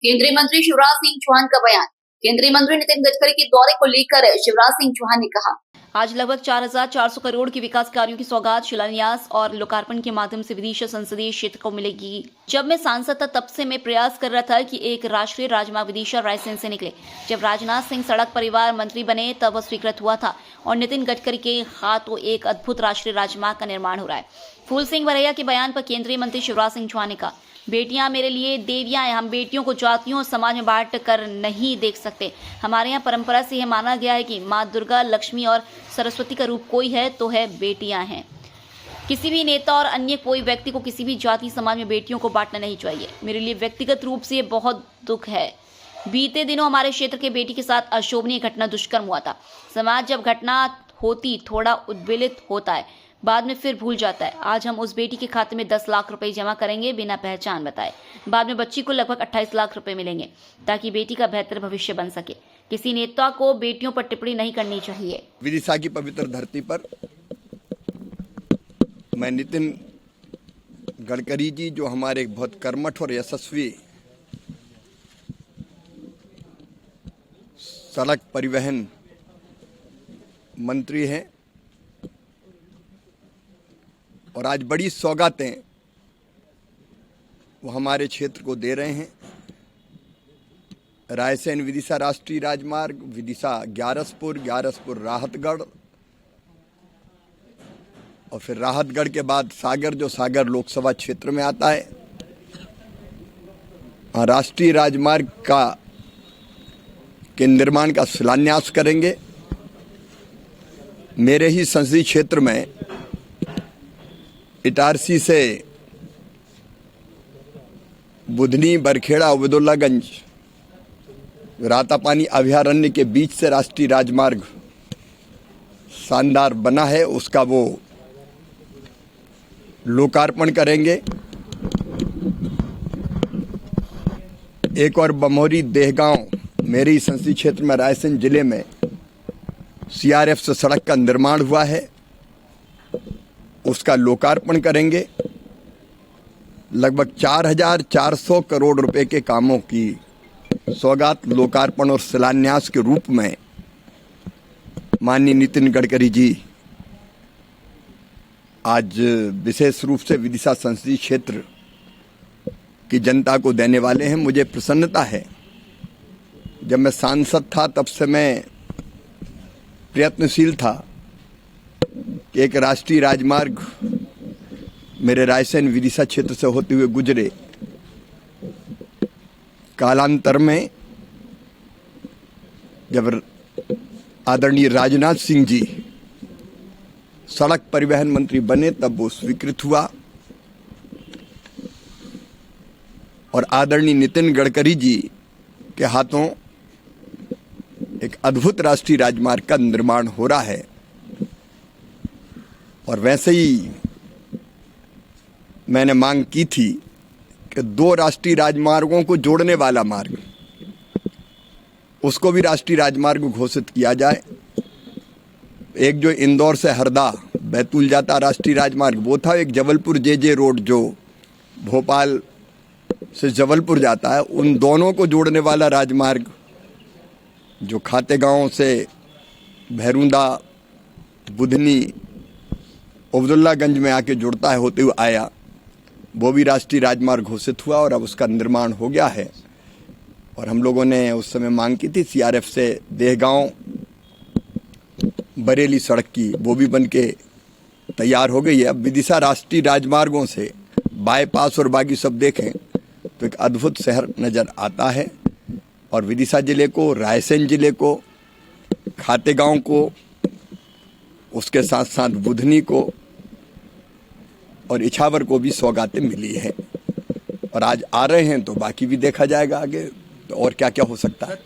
केंद्रीय मंत्री शिवराज सिंह चौहान का बयान। केंद्रीय मंत्री नितिन गडकरी के दौरे को लेकर शिवराज सिंह चौहान ने कहा, आज लगभग 4,400 करोड़ के विकास कार्यों की सौगात, शिलान्यास और लोकार्पण के माध्यम से विदिशा संसदीय क्षेत्र को मिलेगी। जब मैं सांसद था तब से मैं प्रयास कर रहा था कि एक राष्ट्रीय राजमार्ग विदिशा रायसेन से निकले। जब राजनाथ सिंह सड़क परिवहन मंत्री बने तब वह स्वीकृत हुआ था और नितिन गडकरी के हाथों एक अद्भुत राष्ट्रीय राजमार्ग का निर्माण हो रहा है। फूल सिंह बरैया के बयान पर केंद्रीय मंत्री शिवराज सिंह चौहान ने कहा, बेटियां मेरे लिए देवियां हैं। हम बेटियों को जातियों और समाज में बांट कर नहीं देख सकते। हमारे यहाँ परंपरा से यह माना गया है कि माँ दुर्गा, लक्ष्मी और सरस्वती का रूप कोई है तो है बेटियां हैं। किसी भी नेता और अन्य कोई व्यक्ति को किसी भी जाति समाज में बेटियों को बांटना नहीं चाहिए। मेरे लिए व्यक्तिगत रूप से ये बहुत दुख है। बीते दिनों हमारे क्षेत्र के बेटी के साथ अशोभनीय घटना, दुष्कर्म हुआ था। समाज जब घटना होती थोड़ा उद्वेलित होता है, बाद में फिर भूल जाता है। आज हम उस बेटी के खाते में 10 लाख रुपए जमा करेंगे बिना पहचान बताए। बाद में बच्ची को लगभग 28 लाख रुपए मिलेंगे ताकि बेटी का बेहतर भविष्य बन सके। किसी नेता को बेटियों पर टिप्पणी नहीं करनी चाहिए। विदिशा की पवित्र धरती पर मैं नितिन गडकरी जी, जो हमारे बहुत कर्मठ और यशस्वी सड़क परिवहन मंत्री हैं, और आज बड़ी सौगातें वो हमारे क्षेत्र को दे रहे हैं। रायसेन विदिशा राष्ट्रीय राजमार्ग, विदिशा ग्यारसपुर, ग्यारसपुर राहतगढ़, और फिर राहतगढ़ के बाद सागर, जो सागर लोकसभा क्षेत्र में आता है। राष्ट्रीय राजमार्ग के निर्माण का शिलान्यास करेंगे। मेरे ही संसदीय क्षेत्र में इटारसी से बुधनी, बरखेड़ा, उबैदुल्लागंज, रातापानी अभयारण्य के बीच से राष्ट्रीय राजमार्ग शानदार बना है, उसका वो लोकार्पण करेंगे। एक और बमोरी देहगांव, मेरे ही संसदीय क्षेत्र में रायसेन जिले में सीआरएफ से सड़क का निर्माण हुआ है, उसका लोकार्पण करेंगे। लगभग 4,400 करोड़ रुपए के कामों की सौगात, लोकार्पण और शिलान्यास के रूप में माननीय नितिन गडकरी जी आज विशेष रूप से विदिशा संसदीय क्षेत्र की जनता को देने वाले हैं। मुझे प्रसन्नता है, जब मैं सांसद था तब से मैं प्रयत्नशील था कि एक राष्ट्रीय राजमार्ग मेरे रायसेन विदिशा क्षेत्र से होते हुए गुजरे। कालांतर में जब आदरणीय राजनाथ सिंह जी सड़क परिवहन मंत्री बने तब वो स्वीकृत हुआ, और आदरणीय नितिन गडकरी जी के हाथों एक अद्भुत राष्ट्रीय राजमार्ग का निर्माण हो रहा है। और वैसे ही मैंने मांग की थी कि 2 राष्ट्रीय राजमार्गों को जोड़ने वाला मार्ग, उसको भी राष्ट्रीय राजमार्ग घोषित किया जाए। एक जो इंदौर से हरदा बैतूल जाता राष्ट्रीय राजमार्ग वो था, एक जबलपुर जे रोड जो भोपाल से जबलपुर जाता है, उन दोनों को जोड़ने वाला राजमार्ग जो खातेगांव से भैरूंदा, बुधनी, उबैदुल्लागंज में आके जुड़ता है होते हुए आया, वो भी राष्ट्रीय राजमार्ग घोषित हुआ और अब उसका निर्माण हो गया है। और हम लोगों ने उस समय मांग की थी सीआरएफ से देहगांव बरेली सड़क की, वो भी बन के तैयार हो गई है। अब विदिशा राष्ट्रीय राजमार्गों से बाईपास और बाकी सब देखें तो एक अद्भुत शहर नज़र आता है। और विदिशा जिले को, रायसेन जिले को, खातेगांव को, उसके साथ साथ बुधनी को और इछावर को भी सौगातें मिली है। और आज आ रहे हैं तो बाकी भी देखा जाएगा आगे तो और क्या क्या हो सकता है।